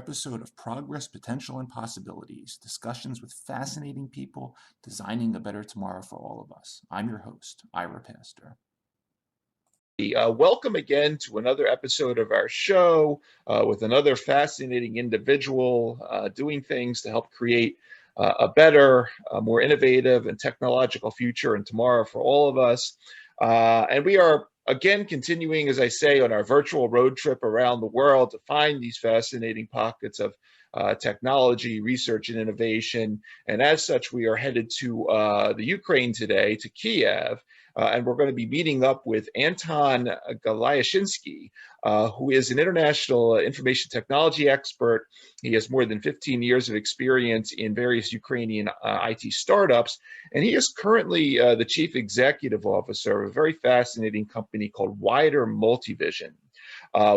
episode of Progress, Potential, and Possibilities, discussions with fascinating people designing a better tomorrow for all of us. I'm your host, Ira Pastor. Welcome again to another episode of our show with another fascinating individual doing things to help create a better, more innovative and technological future and tomorrow for all of us. And we are again continuing, as I say, on our virtual road trip around the world to find these fascinating pockets of technology, research, and innovation. And as such, we are headed to the Ukraine today, to Kyiv. And we're going to be meeting up with Anton Galyashinsky, who is an international information technology expert. He has more than 15 years of experience in various Ukrainian IT startups, and he is currently the chief executive officer of a very fascinating company called Multivision,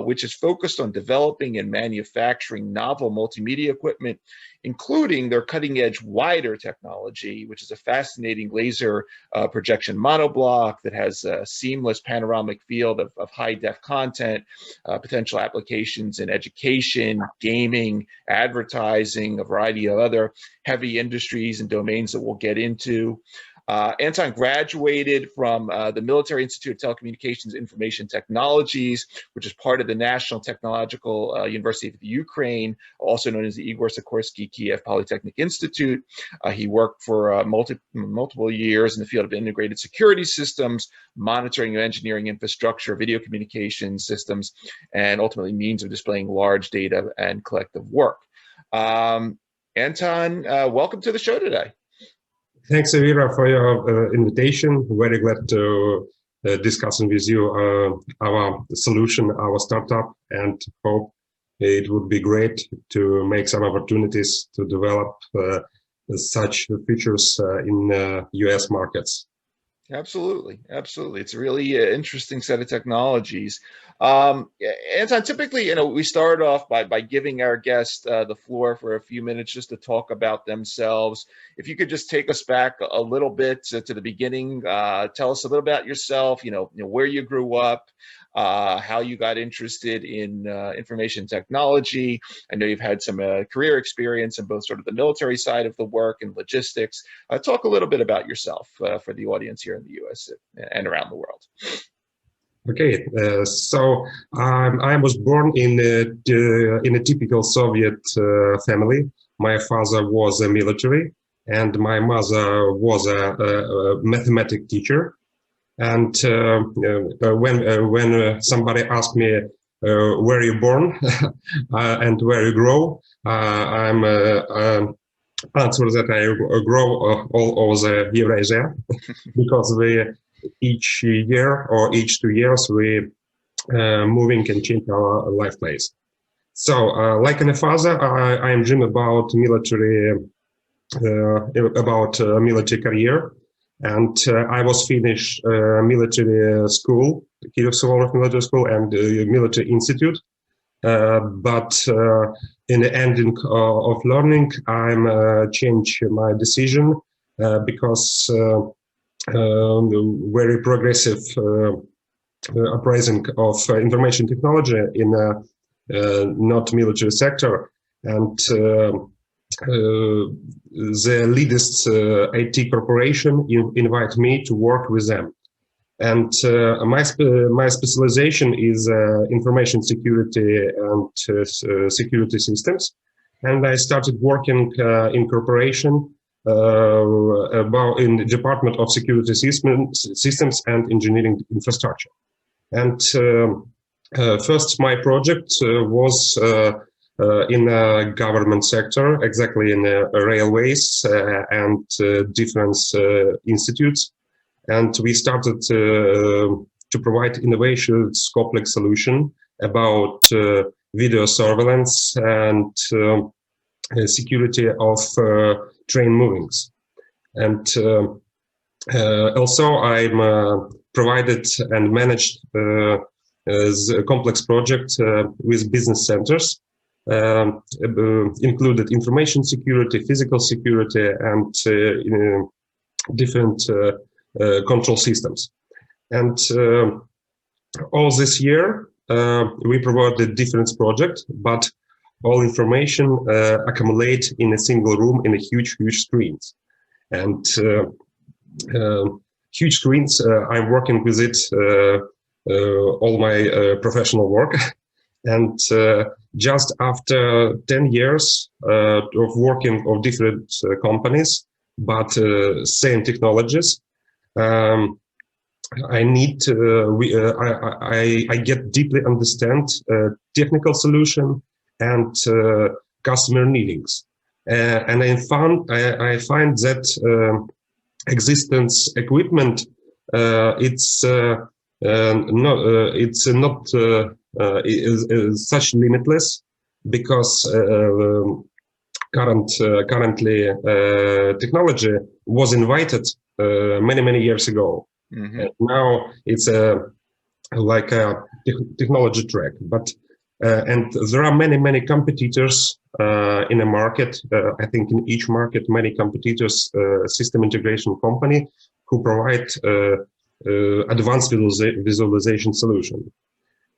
which is focused on developing and manufacturing novel multimedia equipment, including their cutting-edge wider technology, which is a fascinating laser projection monoblock that has a seamless panoramic field of high-def content, potential applications in education, gaming, advertising, a variety of other heavy industries and domains that we'll get into. Anton graduated from the Military Institute of Telecommunications Information Technologies, which is part of the National Technological University of the Ukraine, also known as the Igor Sikorsky Kyiv Polytechnic Institute. He worked for multiple years in the field of integrated security systems, monitoring of engineering infrastructure, video communication systems, and ultimately means of displaying large data and collective work. Anton, welcome to the show today. Thanks, Avira, for your invitation. Very glad to discussing with you our solution, our startup, and hope it would be great to make some opportunities to develop such features in US markets. Absolutely, absolutely. It's a really interesting set of technologies. Anton, typically, we start off by giving our guest the floor for a few minutes just to talk about themselves. If you could just take us back a little bit to the beginning, tell us a little about yourself, where you grew up, how you got interested in information technology. I know you've had some career experience in both sort of the military side of the work and logistics. Talk a little bit about yourself for the audience here in the US and around the world. Okay, so I was born in a typical Soviet family. My father was a military, and my mother was a mathematics teacher. And when somebody asked me where you born and where you grow, I'm answer that I grow all over Eurasia because each year or each 2 years we moving and change our life place. So like in a father, I am dream about military career. And I was finished military school, Kyiv Military School and Military Institute. But in the ending of learning, I'm change my decision because very progressive uprising of information technology in not military sector, and the latest IT corporation invite me to work with them. And my specialization is information security and security systems. And I started working in corporation in the Department of Security Systems and Engineering Infrastructure. And first my project was in the government sector, exactly in railways and different institutes. And we started to provide innovation complex solution about video surveillance and security of train movings. And also I'm provided and managed a complex project with business centers, included information security, physical security, and different control systems. And all this year, we provided different projects, but all information accumulate in a single room in a huge screens. And huge screens, I'm working with it all my professional work. And just after 10 years of working of different companies, but same technologies, I need I get deeply understand technical solution and customer needs, and I find that existence equipment it's not such limitless, because currently technology was invited many years ago. Mm-hmm. And now it's like a technology track, but and there are many competitors in a market. I think in each market, many competitors, system integration company who provide advanced visualization solution.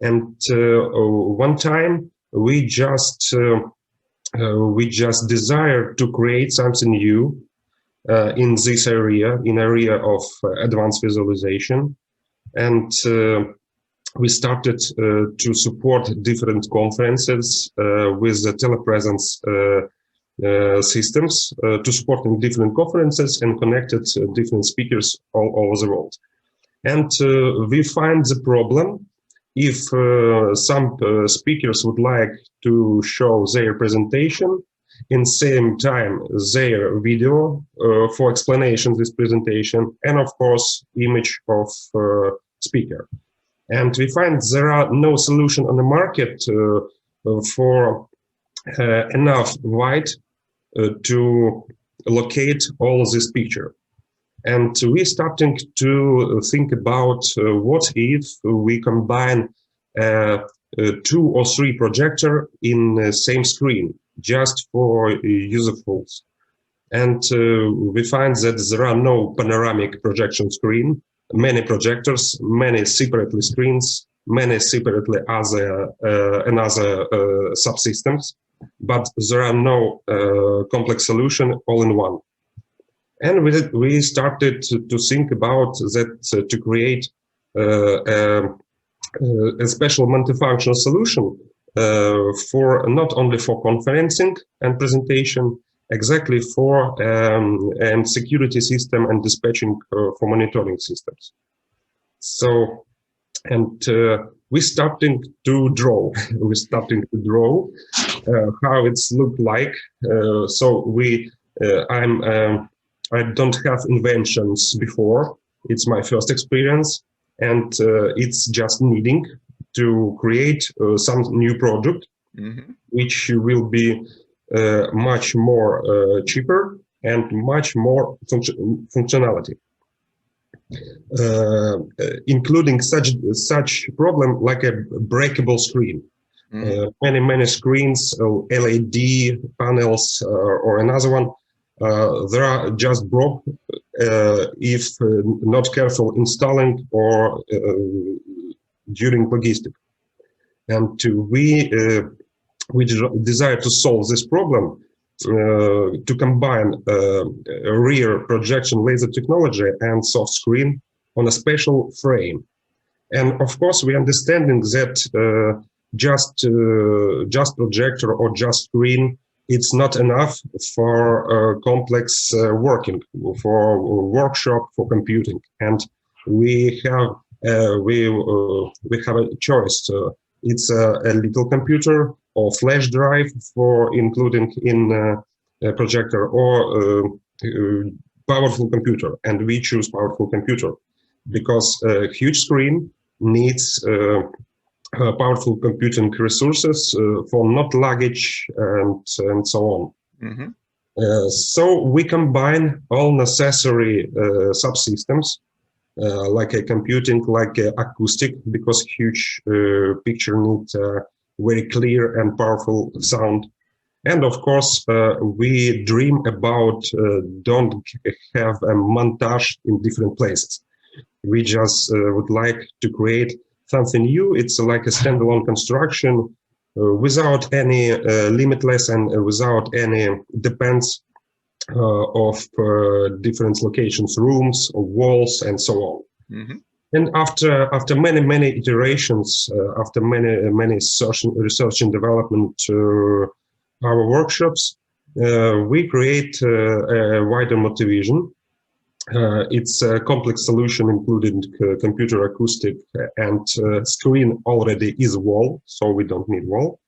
And one time we just desire to create something new in this area, in area of advanced visualization, and we started to support different conferences with the telepresence systems to support in different conferences and connected different speakers all over the world. And we find the problem, if some speakers would like to show their presentation, in same time their video for explanation this presentation, and of course image of speaker. And we find there are no solution on the market for enough wide to locate all this picture. And we're starting to think about what if we combine 2 or 3 projector in the same screen, just for userfuls. And we find that there are no panoramic projection screen, many projectors, many separately screens, many separately another subsystems, but there are no complex solution all in one. And we started to think about that, to create a special multifunctional solution for not only for conferencing and presentation, exactly for and security system and dispatching for monitoring systems. So, and we're starting to draw. We're starting to draw how it's looked like. So I don't have inventions before. It's my first experience, and it's just needing to create some new product, mm-hmm. which will be much more cheaper and much more functionality, including such problem like a breakable screen. Mm-hmm. Many screens, LED panels, or another one. They are just broke if not careful installing or during logistic. And we desire to solve this problem to combine rear projection laser technology and soft screen on a special frame. And of course, we understanding that just projector or just screen, it's not enough for complex working, for workshop, for computing. And we have a choice. It's a little computer or flash drive for including in a projector, or powerful computer. And we choose powerful computer because a huge screen needs powerful computing resources for not luggage and so on. Mm-hmm. So we combine all necessary subsystems, like a computing, like a acoustic, because huge picture needs very clear and powerful sound. And of course, we dream about don't have a montage in different places. We just would like to create something new. It's like a standalone construction without any limitless and without any depends of different locations, rooms, or walls, and so on. Mm-hmm. And after many iterations, after many research and development, our workshops, we create a wider Multivision. It's a complex solution including computer acoustic and screen already is wall, so we don't need wall.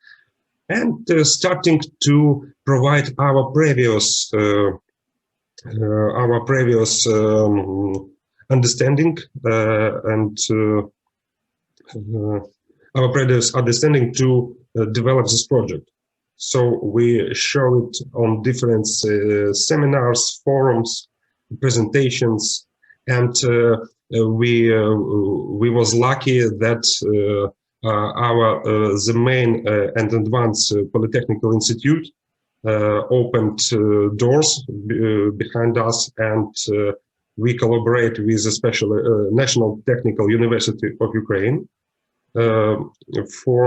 And starting to provide our previous understanding and our previous understanding to develop this project. So we show it on different seminars, forums, presentations, and we was lucky that the main and advanced Polytechnic Institute opened doors behind us, and we collaborate with the special National Technical University of Ukraine for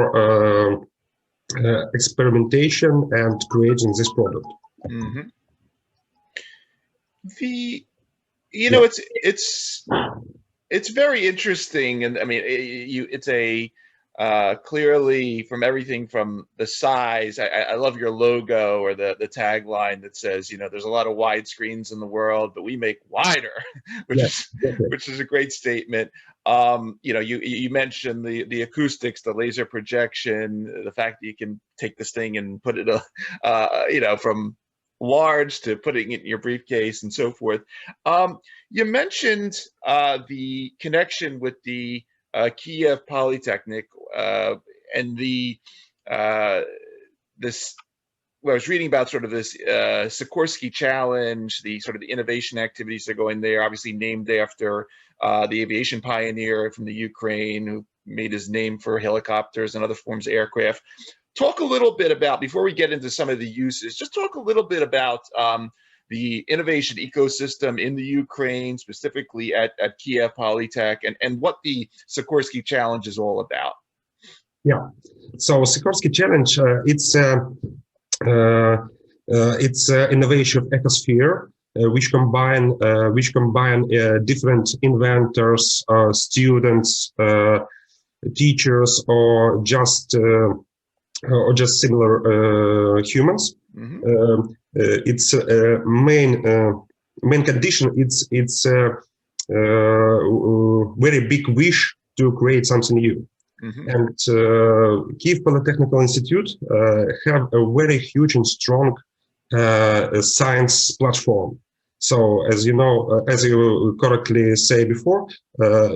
experimentation and creating this product. Mm-hmm. You know, it's very interesting, and I mean, it's a clearly from everything from the size. I love your logo or the tagline that says, you know, there's a lot of wide screens in the world, but we make wider, which is a great statement. You know, you mentioned the acoustics, the laser projection, the fact that you can take this thing and put it, you know, from large to putting it in your briefcase and so forth. You mentioned the connection with the Kyiv Polytechnic and the this. Well, I was reading about sort of this Sikorsky challenge, the sort of the innovation activities that are going there, obviously named after the aviation pioneer from the Ukraine who made his name for helicopters and other forms of aircraft. Talk a little bit about, before we get into some of the uses, just talk a little bit about the innovation ecosystem in the Ukraine, specifically at Kyiv Polytech, and what the Sikorsky challenge is all about. Yeah, so Sikorsky challenge, it's innovation ecosphere, which combine different inventors, students, teachers, or just similar humans. Mm-hmm. Its main condition. It's a very big wish to create something new. Mm-hmm. And Kyiv Polytechnical Institute have a very huge and strong science platform. So, as you know, as you correctly say before,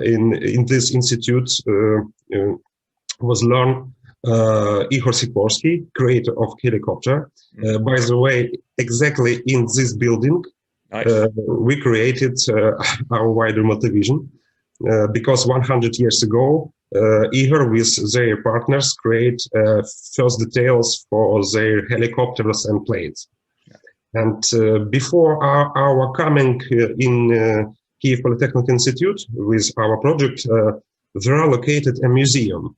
in this institute was learned Igor Sikorsky, creator of helicopter. By the way, exactly in this building, nice. We created our wider Multivision because 100 years ago, Igor with their partners create first details for their helicopters and planes. Yeah. And before our coming in Kyiv Polytechnic Institute with our project, there are located a museum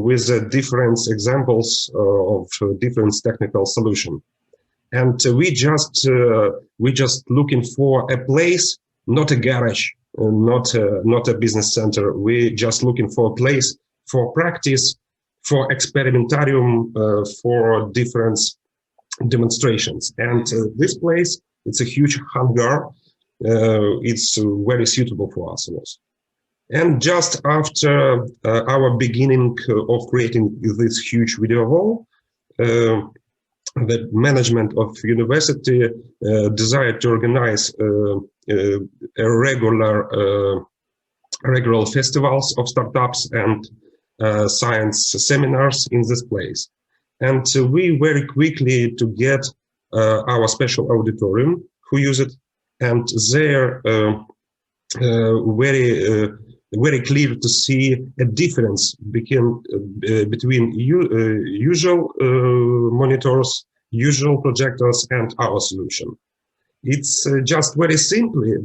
with different examples of different technical solution, and we just looking for a place, not a garage, not a business center. We just looking for a place for practice, for experimentarium, for different demonstrations. And this place, it's a huge hangar. It's very suitable for us also. And just after our beginning of creating this huge video wall, the management of university desired to organize regular festivals of startups and science seminars in this place. And we very quickly to get our special auditorium who use it, and there very clear to see a difference between usual monitors, usual projectors, and our solution. It's just very simply,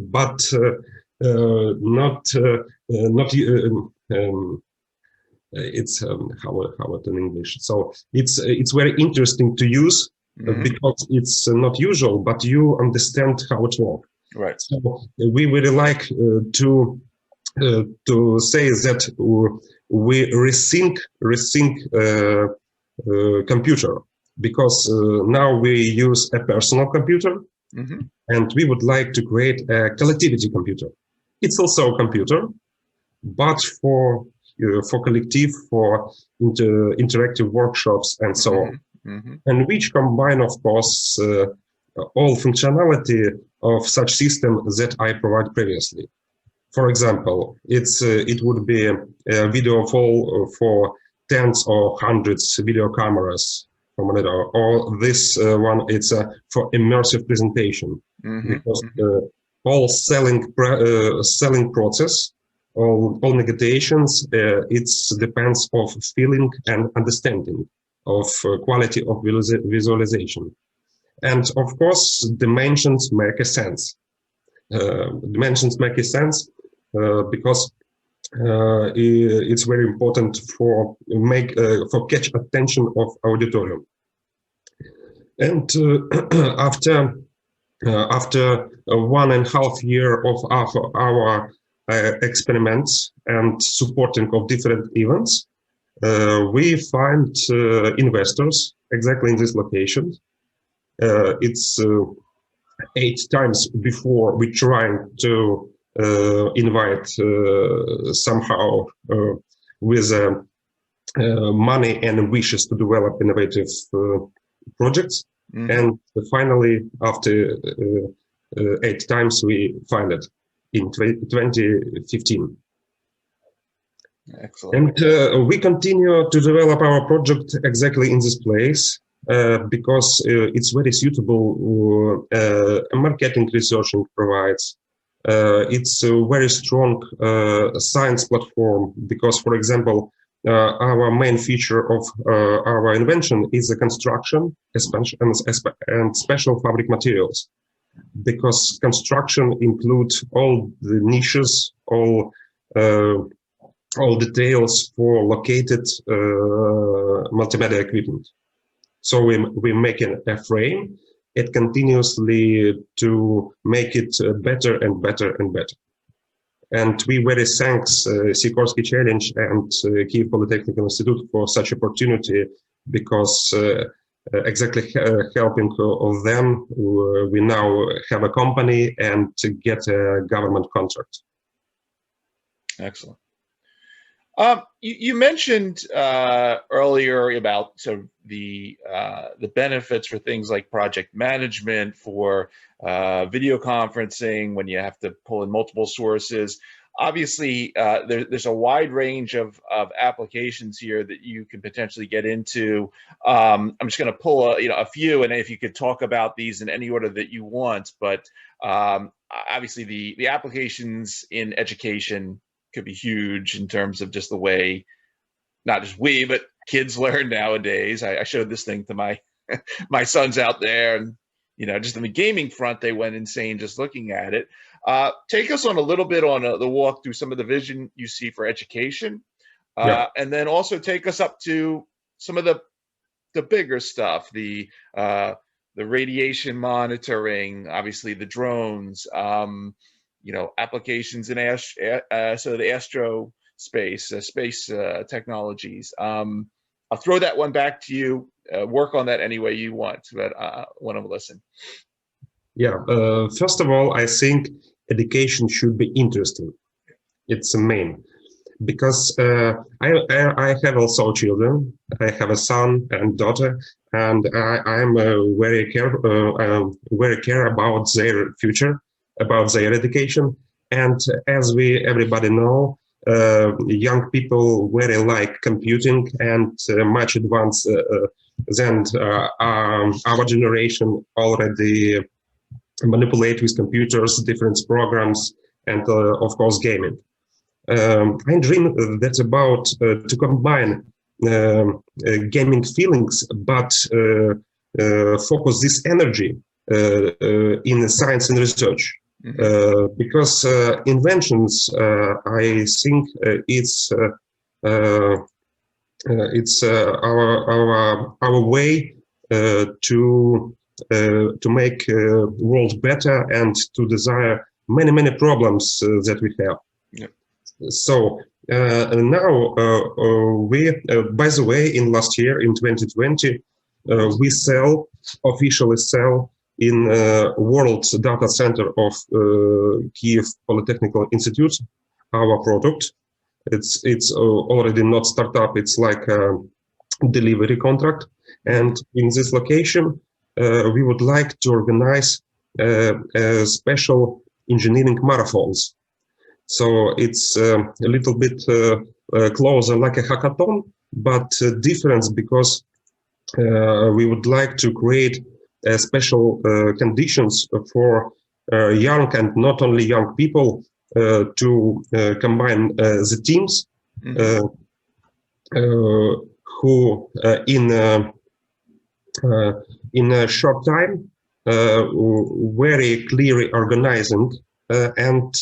it's how it in English. So it's very interesting to use because it's not usual, but you understand how it works. Right. So we really like to say that we resync computer, because now we use a personal computer, and we would like to create a collectivity computer. It's also a computer, but for collective, for interactive workshops and so on, and which combine, of course, all functionality of such system that I provide previously. For example, it would be a video call for tens or hundreds video cameras for monitor, or this one, it's for immersive presentation, because all selling process, all negotiations, it depends of feeling and understanding of quality of visualization. And of course, dimensions make a sense. Dimensions make a sense because it's very important for catch attention of auditorium. And after 1.5 years of our experiments and supporting of different events, we find investors exactly in this location. It's 8 times before we trying to invite somehow with money and wishes to develop innovative projects. And finally, after 8 times, we find it in 2015. Excellent. And we continue to develop our project exactly in this place because it's very suitable marketing researching provides. It's a very strong science platform because, for example, our main feature of our invention is the construction and special fabric materials, because construction includes all the niches, all details for located multimedia equipment. So we're making a frame. It continuously to make it better and better and better. And we very thanks Sikorsky Challenge and Kyiv Polytechnic Institute for such opportunity, because exactly helping of them, we now have a company and to get a government contract. Excellent. You mentioned earlier about sort of the benefits for things like project management, for video conferencing, when you have to pull in multiple sources. Obviously, there's a wide range of applications here that you can potentially get into. I'm just going to pull a few, and if you could talk about these in any order that you want. But obviously, the applications in education could be huge in terms of just the way, not just we, but kids learn nowadays. I showed this thing to my my sons out there, and just on the gaming front, they went insane just looking at it. Take us on a little bit on the walk through some of the vision you see for education, and then also take us up to some of the bigger stuff, the radiation monitoring, obviously the drones, applications in so the astro space technologies. I'll throw that one back to you. Work on that any way you want, but I want to listen. Yeah, first of all, I think education should be interesting. It's the main, because I have also children. I have a son and daughter, and I'm very care about their future, about their education. And as everybody know, young people very like computing and much advanced than our generation already manipulate with computers, different programs, and of course gaming. I dream that's about to combine gaming feelings, but focus this energy in science and research. Because inventions, I think it's it's our way to make world better and to desire many problems that we have. Yeah. So now we, by the way, in last year in 2020, we officially sell in World Data Center of Kyiv Polytechnic Institute our product. It's already not startup. It's like a delivery contract. And in this location, we would like to organize special engineering marathons. So it's a little bit closer like a hackathon, but different because we would like to create special conditions for young and not only young people to combine the teams who in a short time very clearly organizing and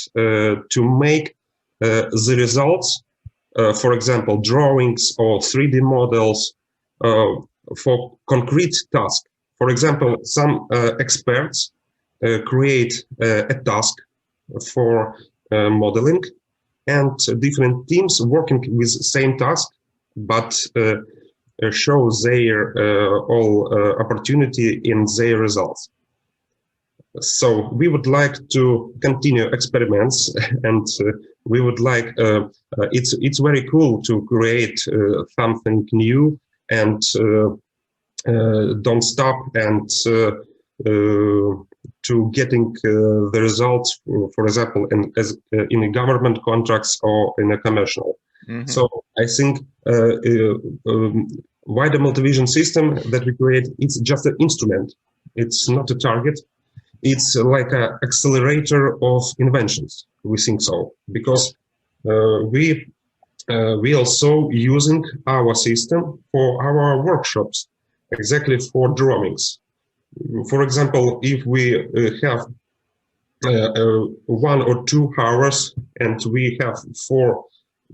to make the results, for example, drawings or 3D models for concrete tasks. For example, some experts create a task for modeling, and different teams working with the same task, but show their opportunity in their results. So we would like to continue experiments, and we would like it's very cool to create something new and don't stop and to getting the results, for example, in government contracts or in a commercial. So I think why the Multivision system that we create, it's just an instrument. It's not a target. It's like an accelerator of inventions. We think so because we also using our system for our workshops, exactly for drawings. For example, if we have 1 or 2 hours and we have 4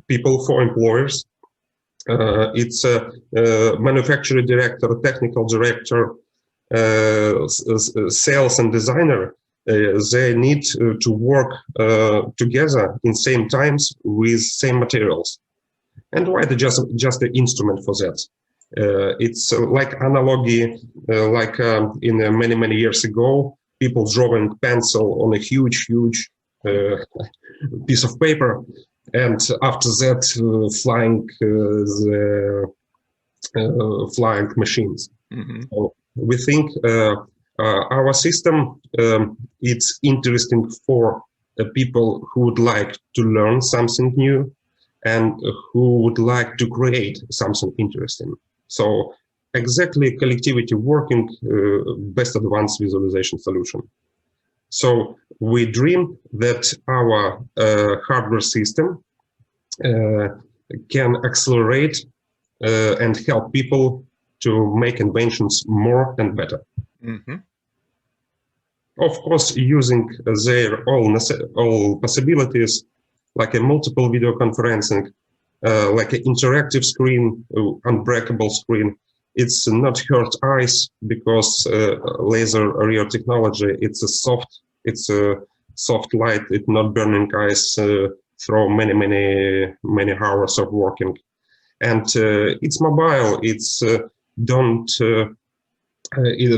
people, 4 employers, it's a manufacturing director, technical director, sales and designer. They need to work together in same times with same materials. And why just the instrument for that? It's like analogy, like in many years ago, people drawing pencil on a huge piece of paper, and after that flying flying machines. So we think our system it's interesting for people who would like to learn something new and who would like to create something interesting. So exactly collectivity working best advanced visualization solution. So we dream that our hardware system can accelerate and help people to make inventions more and better. Of course, using their all possibilities, like a multiple video conferencing, like an interactive screen, unbreakable screen. It's not hurt eyes because laser array technology. It's a soft light. It's not burning eyes through many hours of working, and it's mobile. It's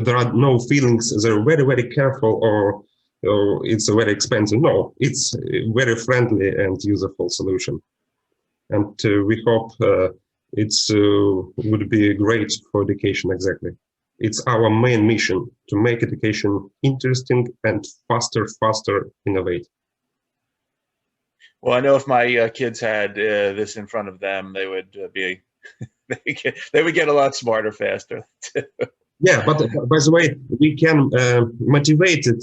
there are no feelings. They're very careful or it's a very expensive. No, it's a very friendly and useful solution. And we hope it's would be great for education. Exactly, it's our main mission to make education interesting and faster innovate. Well, I know if my kids had this in front of them, they would be they would get a lot smarter faster. Yeah, but by the way, we can motivated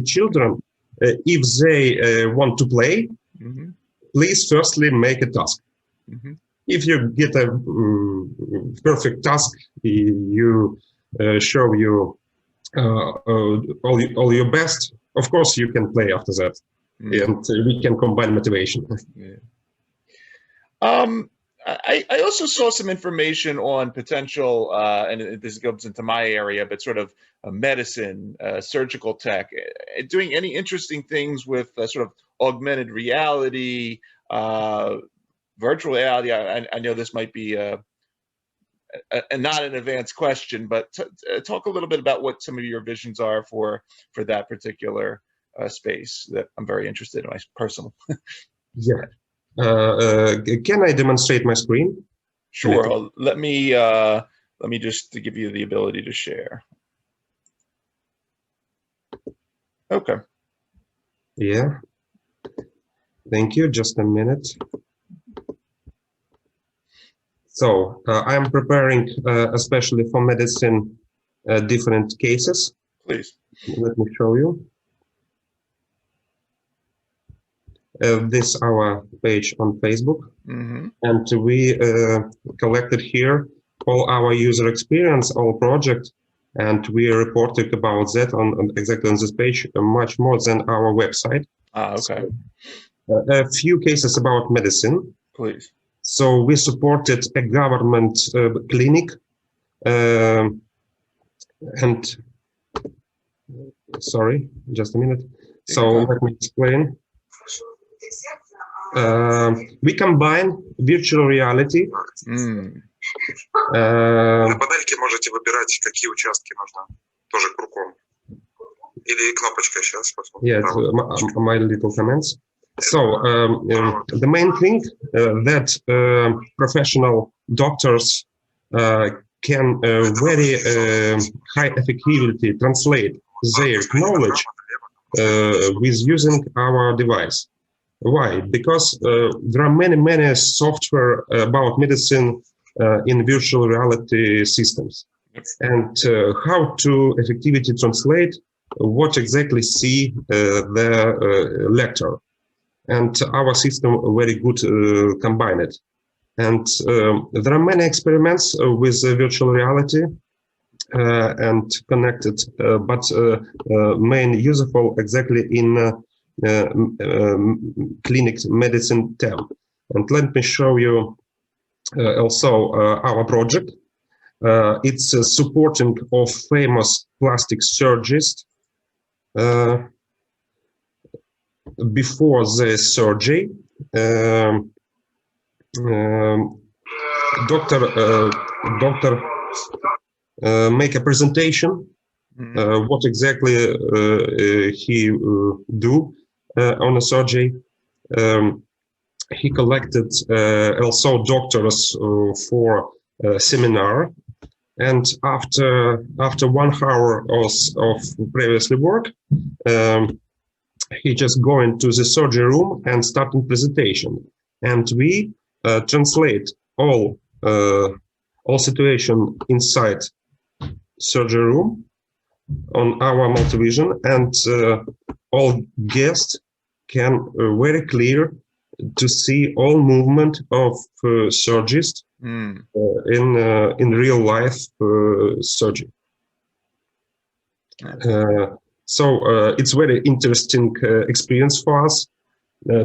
children if they want to play. Please firstly make a task. If you get a perfect task, you show you all your best. Of course, you can play after that, and we can combine motivation. I also saw some information on potential, and this goes into my area, but sort of medicine, surgical tech, doing any interesting things with sort of augmented reality, virtual reality. I know this might be not an advanced question, but talk a little bit about what some of your visions are for that particular space that I'm very interested in, my personal. Yeah. Can I demonstrate my screen? Sure. Let me just to give you the ability to share. Okay. Yeah. Thank you. Just a minute. So I'm preparing, especially for medicine, different cases. Please. Let me show you. This is our page on Facebook, and we collected here all our user experience, all project, and we reported about that on exactly on this page much more than our website. Okay. So, a few cases about medicine. Please. So we supported a government clinic, and sorry, just a minute. So let me explain. We combine virtual reality. На панельке можете выбирать, какие участки нужно. Тоже кругом. Или кнопочкой сейчас. Yeah, my little comments. So the main thing that professional doctors can very high effectively translate their knowledge with using our device. Why? Because there are many software about medicine in virtual reality systems, and how to effectively translate what exactly see the lecturer. And our system very good combine it. And there are many experiments with virtual reality and connected, but main useful exactly in clinic medicine term. And let me show you also our project. It's supporting of famous plastic surgeons before the surgery. Doctor make a presentation what exactly he do on a surgery. He collected also doctors for a seminar, and after 1 hour of previously work, he just go into the surgery room and starting presentation, and we translate all situation inside surgery room on our Multivision, and all guests can very clear to see all movement of surgeons in real life surgery. So it's very interesting experience for us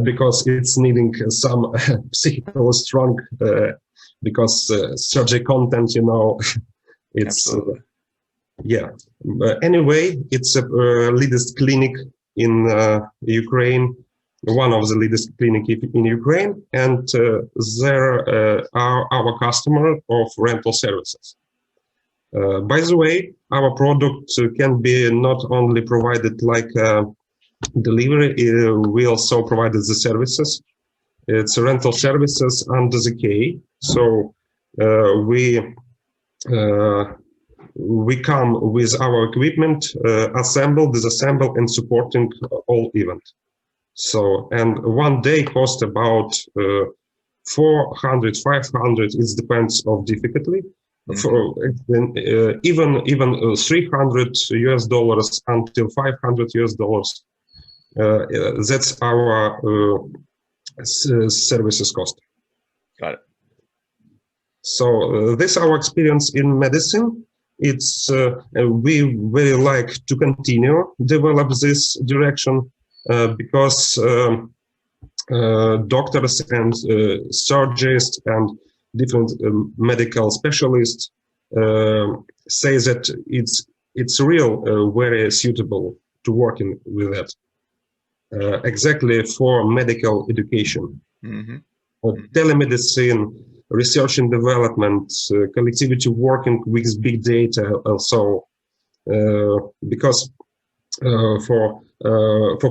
because it's needing some psychical strong because surgery content, you know, it's yeah. Anyway, it's a latest clinic in Ukraine, one of the latest clinic in Ukraine, and there are our customer of rental services. By the way, our product can be not only provided like delivery, we also provided the services. It's rental services under the K. So we come with our equipment, assemble, disassemble, and supporting all event. So, and one day cost about 400, 500. It depends of difficulty. For even $300 until $500. That's our services cost. Got it. So this our experience in medicine. It's we very like to continue develop this direction because doctors and surgeons and different medical specialists say that it's real very suitable to working with that. Exactly for medical education. Telemedicine, research and development, collectivity working with big data also, because for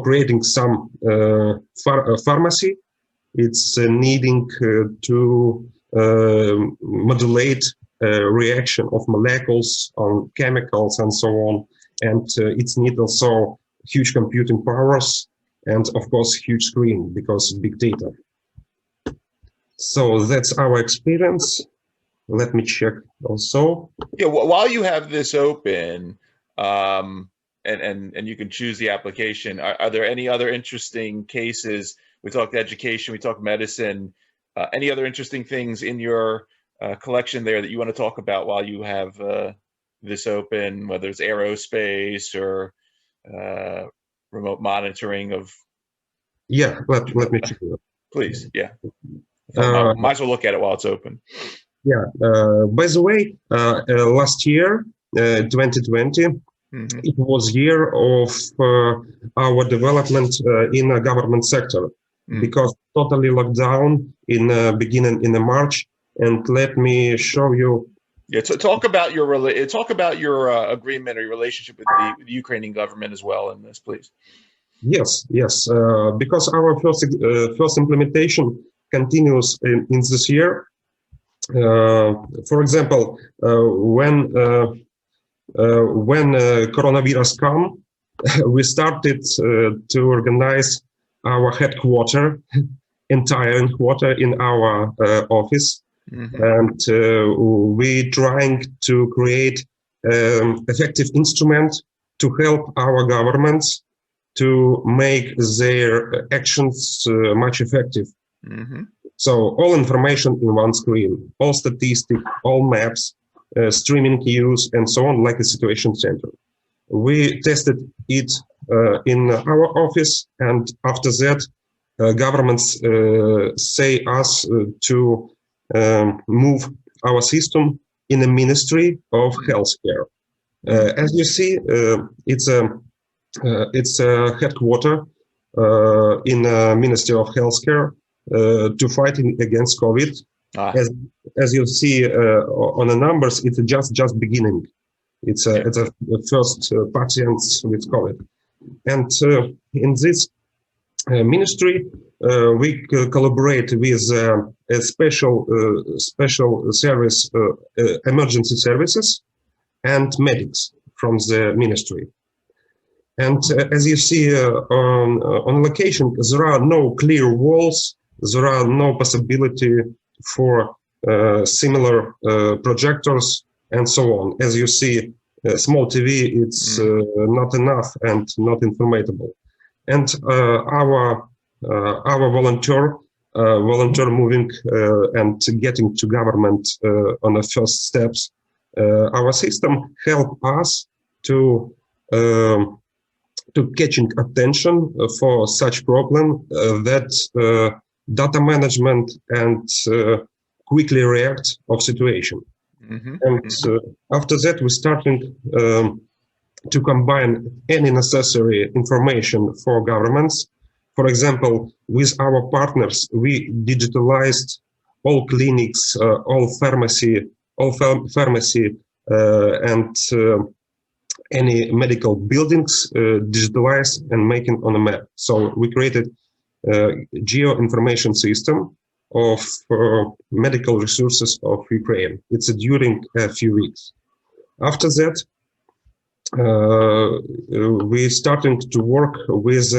creating some pharmacy, it's needing to modulate reaction of molecules on chemicals and so on, and it's need also huge computing powers and of course huge screen because big data. So that's our experience. Let me check also. Yeah, while you have this open, and you can choose the application, are there any other interesting cases? We talked education, we talked medicine. Any other interesting things in your collection there that you want to talk about while you have this open, whether it's aerospace or remote monitoring of? Yeah, let me check it out. Please, yeah. Might as well look at it while it's open. Yeah, by the way, last year, 2020, it was year of our development in the government sector, because totally locked down in beginning in March. And let me show you. Yeah, so talk about your agreement or your relationship with the Ukrainian government as well in this, please. Yes, because our first implementation continues in this year. For example, when coronavirus come, we started to organize our entire headquarter in our office, and we trying to create effective instrument to help our governments to make their actions much effective. So all information in one screen, all statistics, all maps, streaming queues, and so on, like a situation center. We tested it in our office, and after that, governments say us to move our system in the Ministry of Healthcare. As you see, it's a headquarter in the Ministry of Healthcare to fighting against COVID. As you see on the numbers, it's just beginning. It's a first patients with COVID, and in this ministry we collaborate with a special service, emergency services, and medics from the ministry. And as you see on location, there are no clear walls. There are no possibility for similar projectors and so on. As you see, small TV, it's not enough and not informatable. And our volunteer moving and getting to government on the first steps, our system help us to catching attention for such problem that data management and quickly react of situation. And after that, we're starting to combine any necessary information for governments. For example, with our partners, we digitalized all clinics, all pharmacy, and any medical buildings digitalized and making on a map. So we created geo information system of medical resources of Ukraine. It's during a few weeks. After that, we starting to work with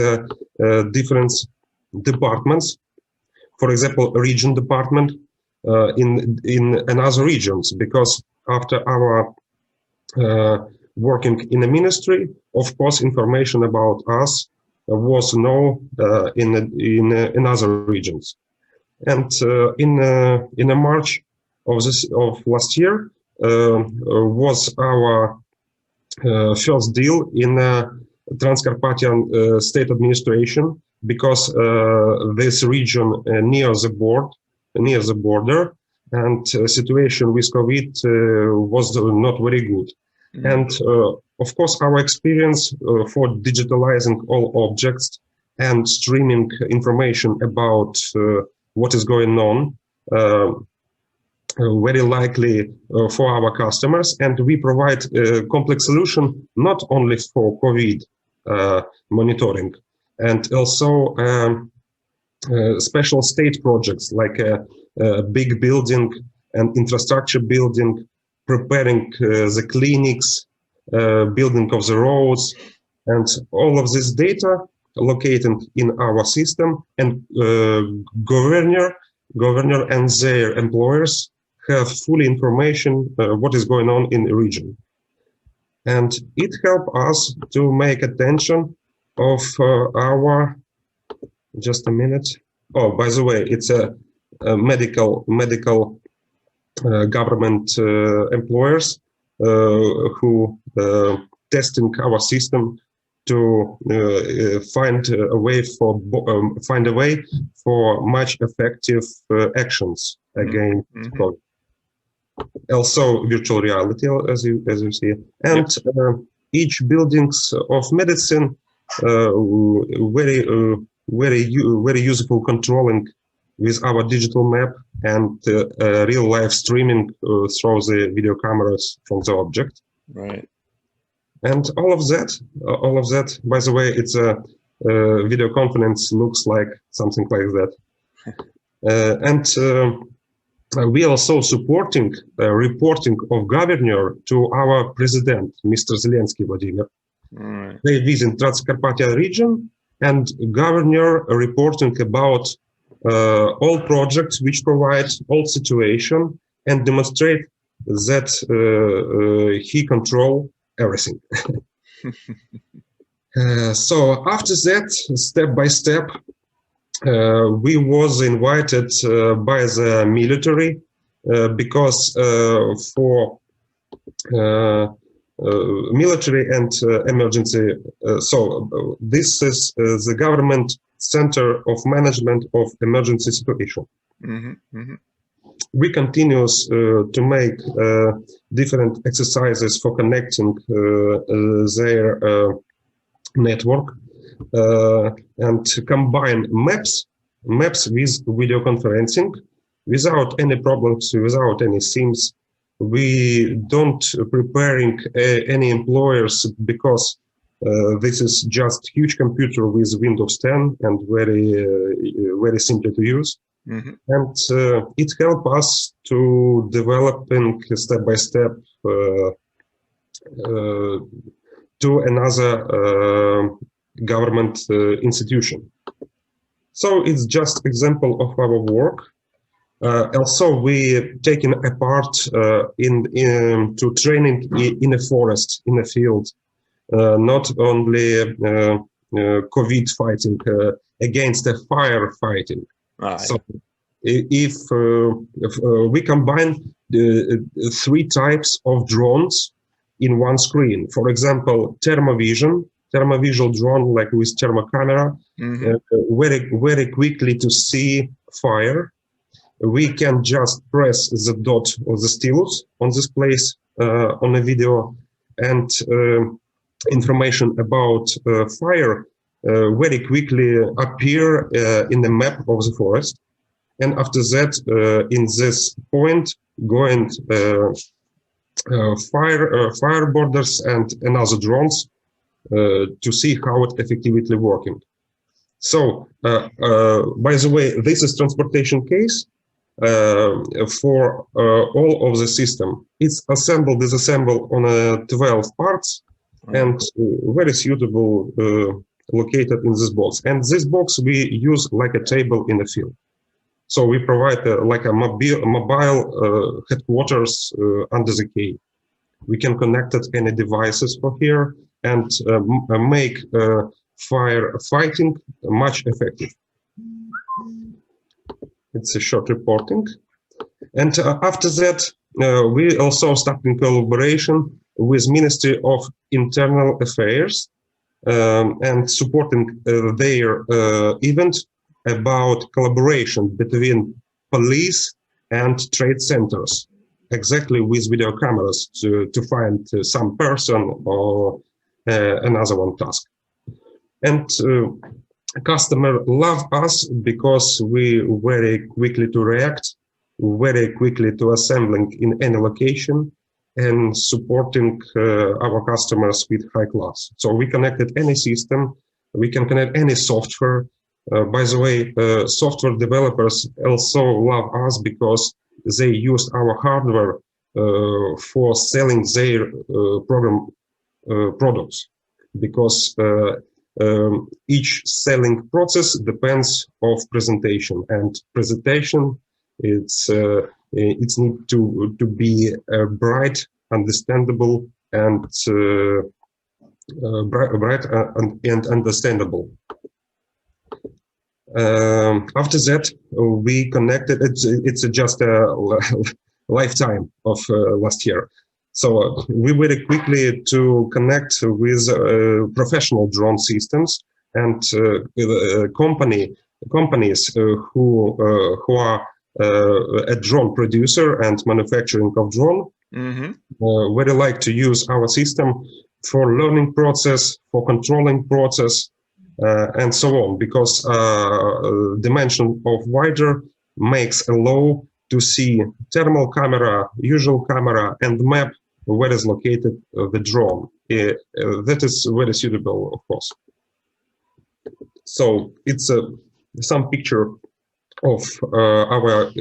different departments. For example, region department in another regions, because after our working in the ministry, of course, information about us was known in other regions. And in March of last year was our first deal in Transcarpathian state administration, because this region near the border and situation with COVID was not very good. And of course, our experience for digitalizing all objects and streaming information about what is going on very likely for our customers. And we provide a complex solution not only for COVID monitoring, and also special state projects like a big building and infrastructure building, preparing the clinics, building of the roads, and all of this data located in our system, and governor and their employers have full information what is going on in the region. And it helps us to make attention of our, just a minute. Oh, by the way, it's a medical government employers who testing our system to find a way for much effective actions against COVID. Also, virtual reality, as you see, and each buildings of medicine very useful controlling with our digital map and real life streaming through the video cameras from the object. Right. And all of that, by the way, it's a video conference looks like something like that. And we also supporting reporting of governor to our president, Mr. Zelensky Vladimir. Right. They visit Transcarpathia region, and governor reporting about all projects which provide all situation and demonstrate that he control everything. So after that, step by step, we was invited by the military because for military and emergency. So this is the government center of management of emergency situation. We continue to make different exercises for connecting their network and combine maps with video conferencing without any problems, without any SIMs. We don't preparing any employers because this is just huge computer with Windows 10 and very simple to use. And it helps us to developing step by step to another government institution. So it's just example of our work. Also, we taken a part to training in a forest, in a field, not only COVID fighting against the fire fighting. Right. So if we combine the three types of drones in one screen, for example, thermovisual drone like with thermal camera, very quickly to see fire. We can just press the dot or the stylus on this place on a video, and information about fire very quickly appear in the map of the forest. And after that, in this point, going fire borders and another drones to see how it effectively working. So, by the way, this is transportation case for all of the system. It's disassembled on 12 parts and very suitable located in this box. And this box we use like a table in the field. So we provide like a mobile headquarters under the cave. We can connect it any devices for here and make fire fighting much effective. It's a short reporting. And after that, we also start in collaboration with Ministry of Internal Affairs and supporting their event about collaboration between police and trade centers, exactly with video cameras to find some person or another one task. And customer love us because we very quickly to react, very quickly to assembling in any location, and supporting our customers with high class. So we connected any system, we can connect any software. By the way, software developers also love us because they used our hardware for selling their program products, because each selling process depends of presentation, and presentation it's need to be bright, understandable, and bright and understandable. After that, we connected. It's just a lifetime of last year. So we very quickly to connect with professional drone systems and companies who are a drone producer and manufacturing of drone. Very like to use our system for learning process, for controlling process, and so on, because dimension of wider makes allow to see thermal camera, usual camera, and map where is located the drone. That is very suitable, of course. So it's some picture of our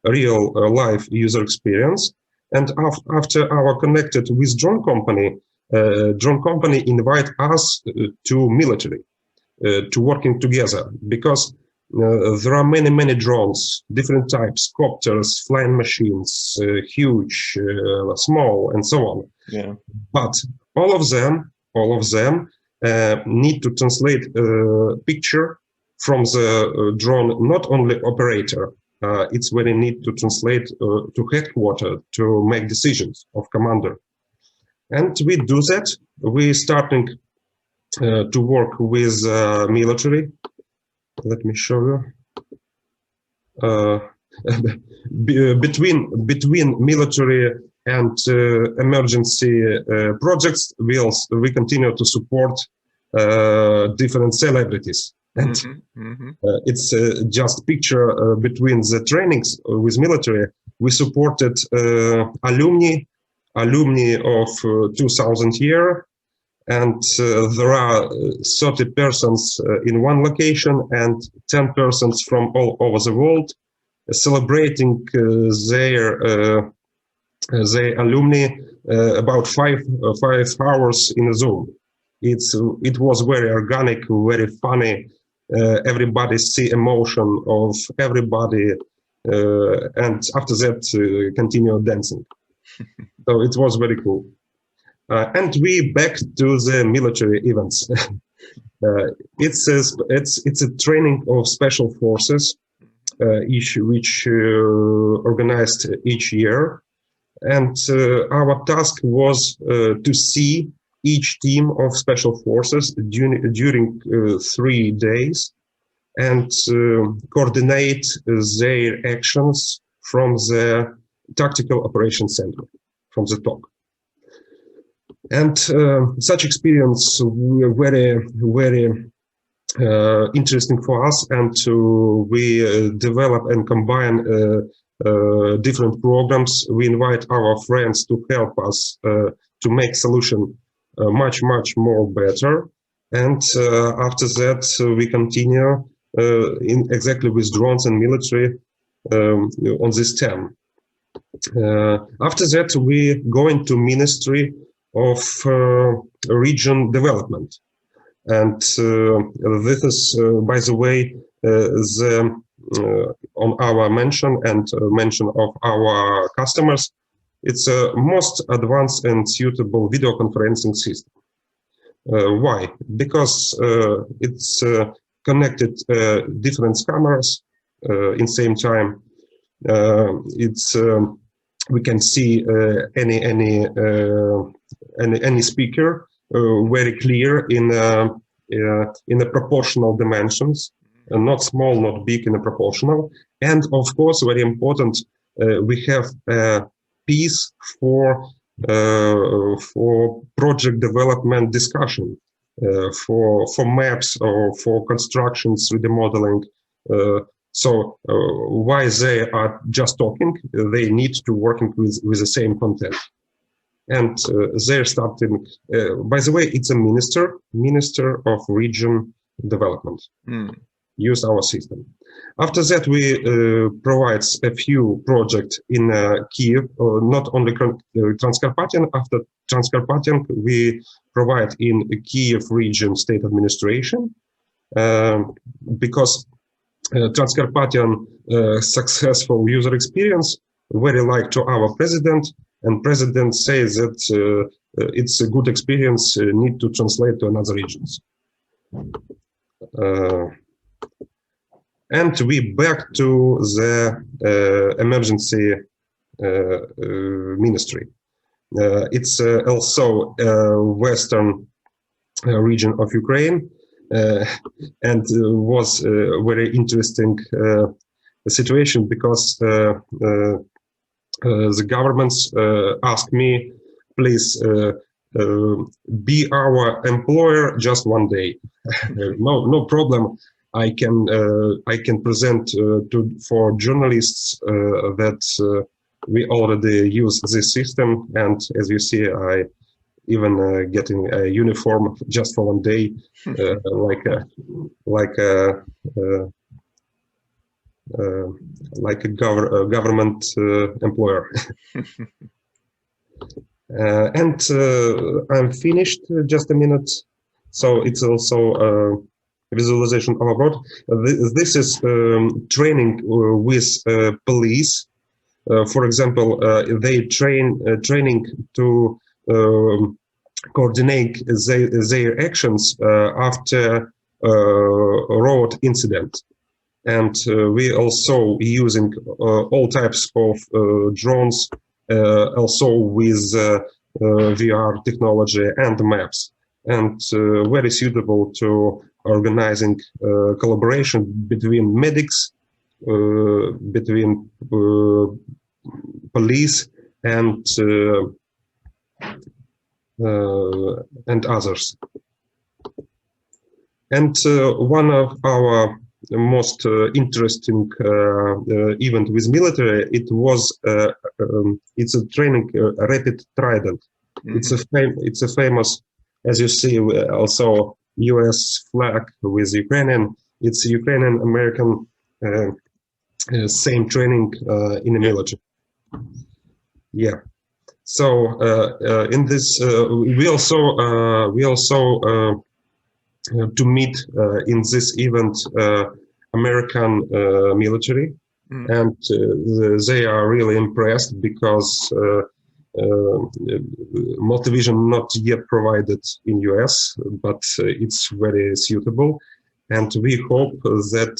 real life user experience. And after our connected with drone company invite us to military, to working together, because there are many drones, different types, copters, flying machines, huge, small, and so on. Yeah. But all of them need to translate picture from the drone, not only operator. It's very need to translate to headquarters to make decisions of commander. And we do that. We starting to work with military. Let me show you. Between military and emergency projects, we continue to support different celebrities. And it's just picture between the trainings with military. We supported alumni of 2000 year. And there are 30 persons in one location and 10 persons from all over the world celebrating their alumni about 5 hours in a Zoom. It was very organic, very funny. Everybody see emotion of everybody, and after that continue dancing. So it was very cool. And we back to the military events. It's a training of special forces, which organized each year, and our task was to see each team of special forces during 3 days and coordinate their actions from the tactical operations center, from the top. And such experience were very interesting for us, and we develop and combine different programs. We invite our friends to help us to make solution much more better. And after that, we continue exactly with drones and military on this term. After that, we go into Ministry of Region Development, and this is, by the way, on our mention and mention of our customers, it's a most advanced and suitable video conferencing system. Why? Because it's connected different cameras in same time. We can see any speaker very clear in the proportional dimensions, not small, not big, in the proportional, And of course, very important, we have a piece for project development discussion, for maps or for construction 3D modeling. So why they are just talking? They need to working with the same content. And they're starting, by the way, it's a minister of region development, use our system. After that, we provide a few projects in Kyiv, not only Transcarpathian. After Transcarpathian, we provide in Kyiv region state administration, because Transcarpathian successful user experience very like to our president, and president says that it's a good experience, need to translate to another regions. And we back to the emergency ministry. It's also western region of Ukraine, and was very interesting situation because the governments asked me, please be our employer just one day. No problem. I can present for journalists that we already use this system, and as you see, I even getting a uniform just for one day, like a government employer. And I'm finished. Just a minute. So it's also visualization of abroad. This is training with police. For example, they training to coordinate their actions after road incident. And we also using all types of drones, also with VR technology and maps, and very suitable to organizing collaboration between medics, between police and others. And one of our most interesting event with military, it's a training Rapid Trident. It's a famous, as you see, also U.S. flag with Ukrainian. It's Ukrainian American same training in the military. Yeah. So in this, we also to meet in this event American military, and they are really impressed because Multivision not yet provided in US, but it's very suitable, and we hope that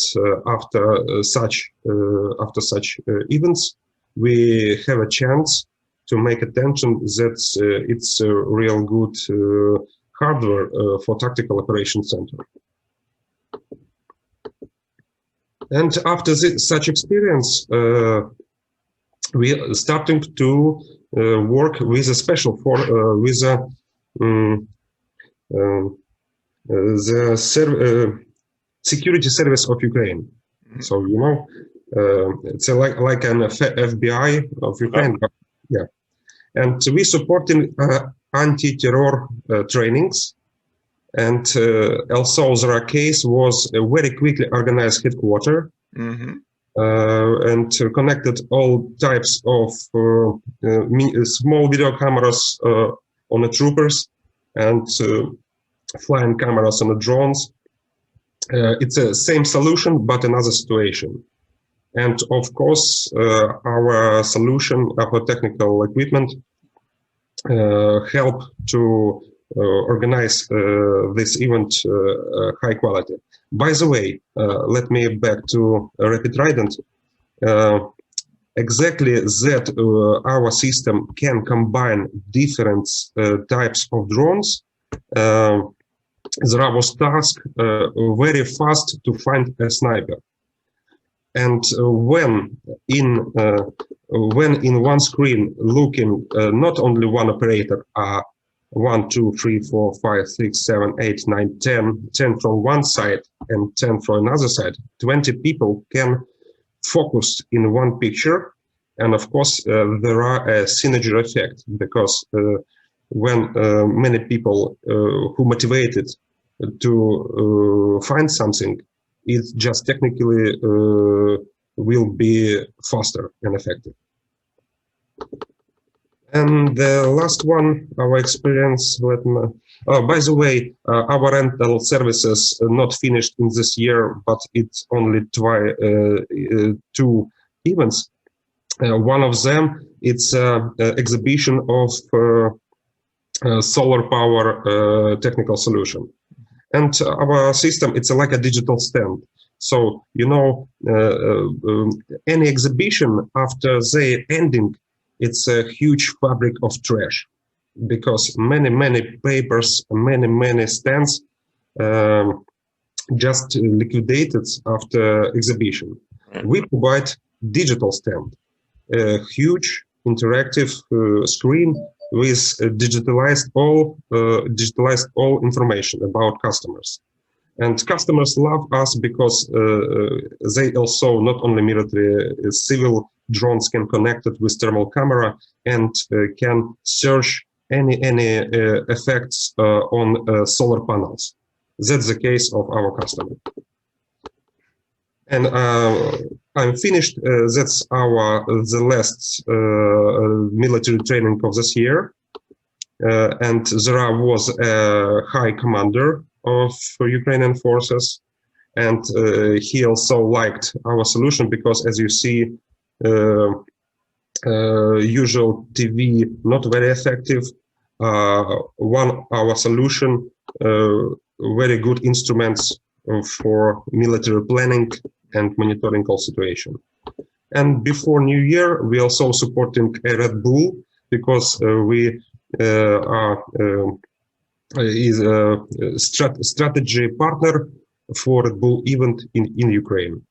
after such events we have a chance to make attention that it's a real good hardware for tactical operation center. And after such experience, we are starting to work with a special security service of Ukraine. So you know, it's like an FBI of Ukraine. Yeah, and we supporting anti-terror trainings, and also their case was a very quickly organized headquarters, and connected all types of small video cameras on the troopers and flying cameras on the drones. It's the same solution, but another situation. And of course, our solution, our technical equipment, help to organize this event high quality. By the way, let me back to Rapid Trident. Exactly that our system can combine different types of drones. There was task very fast to find a sniper. And when in one screen looking not only one operator, 1, 2, 3, 4, 5, 6, 7, 8, 9, 10 from one side and 10 from another side, 20 people can focus in one picture. And of course, there are a synergy effect, because when many people who motivated to find something, it just technically will be faster and effective. And the last one, our experience with, by the way, our rental services are not finished in this year, but it's only 2 events. One of them, it's an exhibition of solar power technical solution. And our system, it's like a digital stand. So, any exhibition after the ending, it's a huge fabric of trash, because many papers, many stands just liquidated after exhibition. We provide digital stand, a huge interactive screen with digitalized all information about customers. And customers love us because they also, not only military, civil drones can connect it with thermal camera and can search any effects on solar panels. That's the case of our customer. And I'm finished. That's the last military training of this year. And there was a high commander of Ukrainian forces, and he also liked our solution, because, as you see, usual TV not very effective. Our solution, very good instruments for military planning and monitoring all situation. And before New Year, we also supporting a Red Bull, because we are is a strategy partner for Red Bull event in Ukraine.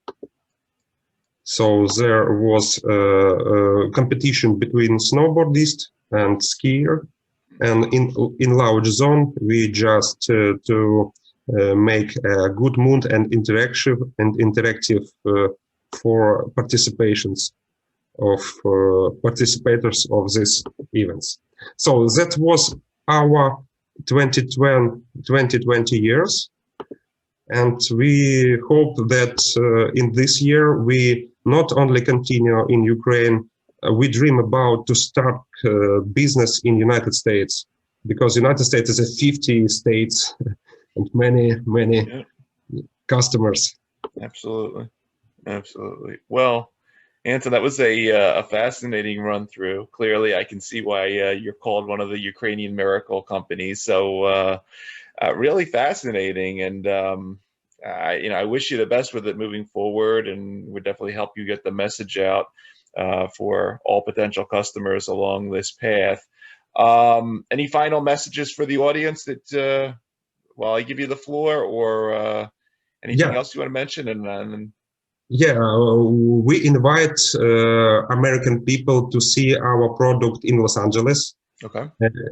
So there was a competition between snowboardist and skier, and in large zone we just to make a good mood and interactive for participations of participators of these events. So that was our 2020 years, and we hope that in this year we not only continue in Ukraine, we dream about to start business in United States, because United States is a 50 states and many customers. Absolutely. Well, Anton, that was a fascinating run through. Clearly, I can see why you're called one of the Ukrainian miracle companies. So really fascinating, and I wish you the best with it moving forward, and would definitely help you get the message out for all potential customers along this path. Any final messages for the audience that while I give you the floor, or anything else you want to mention? And we invite American people to see our product in Los Angeles. Okay.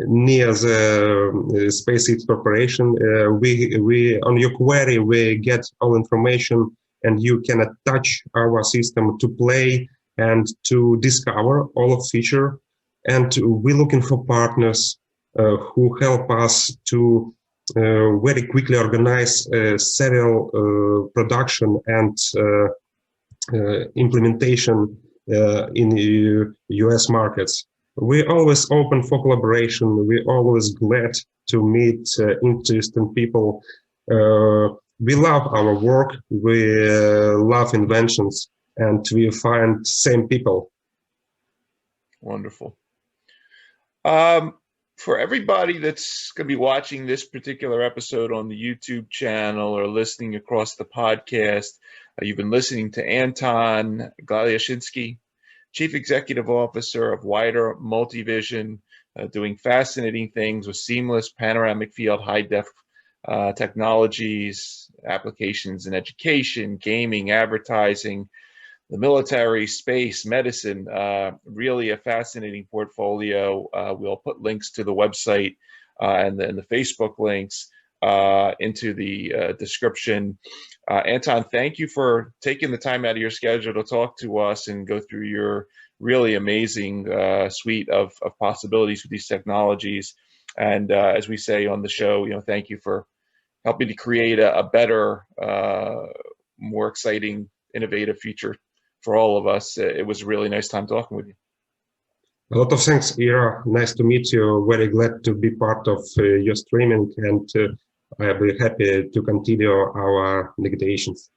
Near the SpaceX Corporation. We on your query we get all information, and you can attach our system to play and to discover all of feature. And we're looking for partners who help us to very quickly organize serial production and implementation in the US markets. We're always open for collaboration. We're always glad to meet interesting people. We love our work. We love inventions, and we find same people. Wonderful. For everybody that's going to be watching this particular episode on the YouTube channel or listening across the podcast, you've been listening to Anton Galyashinsky, Chief Executive Officer of Wider Multivision, doing fascinating things with seamless panoramic field high-def technologies, applications in education, gaming, advertising, the military, space, medicine, really a fascinating portfolio. We'll put links to the website and then the Facebook links into the description. Anton, thank you for taking the time out of your schedule to talk to us and go through your really amazing suite of possibilities with these technologies. And as we say on the show, thank you for helping to create a better, more exciting, innovative future for all of us. It was a really nice time talking with you. A lot of thanks, Ira. Nice to meet you. Very glad to be part of your streaming, and I'll be happy to continue our negotiations.